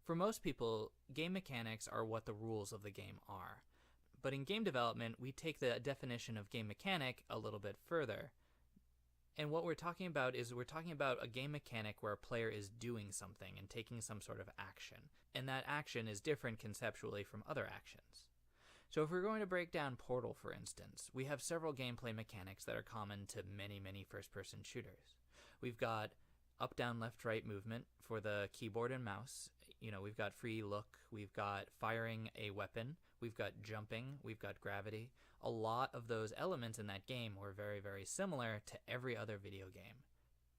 For most people, game mechanics are what the rules of the game are. But in game development, we take the definition of game mechanic a little bit further. And what we're talking about is we're talking about a game mechanic where a player is doing something and taking some sort of action. And that action is different conceptually from other actions. So if we're going to break down Portal, for instance, we have several gameplay mechanics that are common to many first-person shooters. We've got up, down, left, right movement for the keyboard and mouse. We've got free look, we've got firing a weapon, we've got jumping, we've got gravity. A lot of those elements in that game were very similar to every other video game.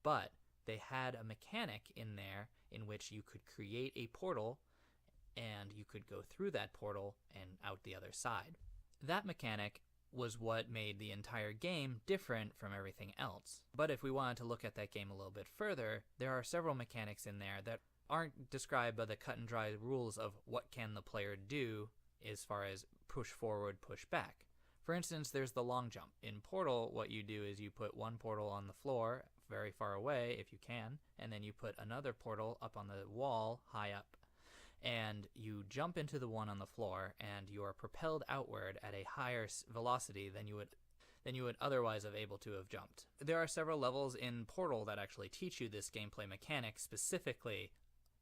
But they had a mechanic in there in which you could create a portal and you could go through that portal and out the other side. That mechanic was what made the entire game different from everything else. But if we wanted to look at that game a little bit further, there are several mechanics in there that aren't described by the cut and dry rules of what can the player do as far as push forward, push back. For instance, there's the long jump. In Portal, what you do is you put one portal on the floor very far away, if you can, and then you put another portal up on the wall high up. And you jump into the one on the floor, and you are propelled outward at a higher velocity than you would otherwise have able to have jumped. There are several levels in Portal that actually teach you this gameplay mechanic specifically,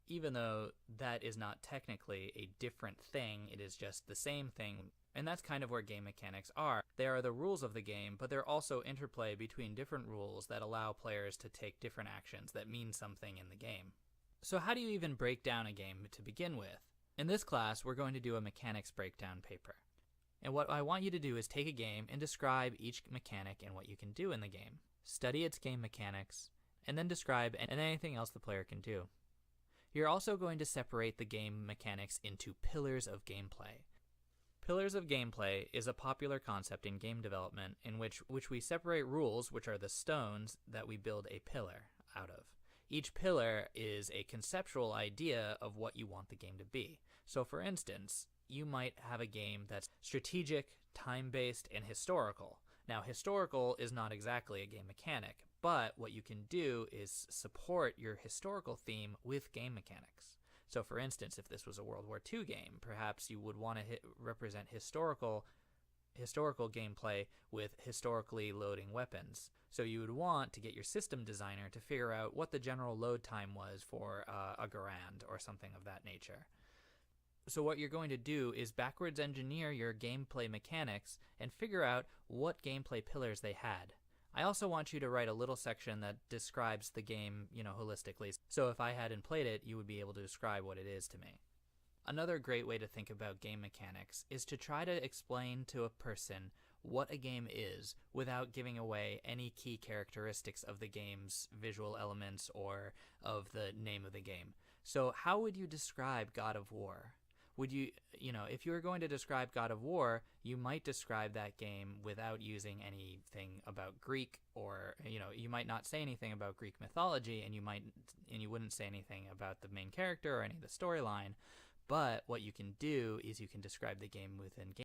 even though that is not technically a different thing, it is just the same thing. And that's kind of where game mechanics are. They are the rules of the game, but they're also interplay between different rules that allow players to take different actions that mean something in the game. So how do you even break down a game to begin with? In this class, we're going to do a mechanics breakdown paper. And what I want you to do is take a game and describe each mechanic and what you can do in the game. Study its game mechanics, and then describe anything else the player can do. You're also going to separate the game mechanics into pillars of gameplay. Pillars of gameplay is a popular concept in game development in which we separate rules, which are the stones that we build a pillar out of. Each pillar is a conceptual idea of what you want the game to be. So for instance, you might have a game that's strategic, time-based, and historical. Now, historical is not exactly a game mechanic, but what you can do is support your historical theme with game mechanics. So for instance, if this was a World War II game, perhaps you would want to represent historical gameplay with historically loading weapons. So you would want to get your system designer to figure out what the general load time was for a Garand or something of that nature. So what you're going to do is backwards engineer your gameplay mechanics and figure out what gameplay pillars they had. I also want you to write a little section that describes the game, holistically. So if I hadn't played it, you would be able to describe what it is to me. Another great way to think about game mechanics is to try to explain to a person what a game is without giving away any key characteristics of the game's visual elements or of the name of the game. So how would you describe God of War? Would you, if you were going to describe God of War, you might describe that game without using anything about Greek, or, you might not say anything about Greek mythology, and you wouldn't say anything about the main character or any of the storyline. But what you can do is you can describe the game within game.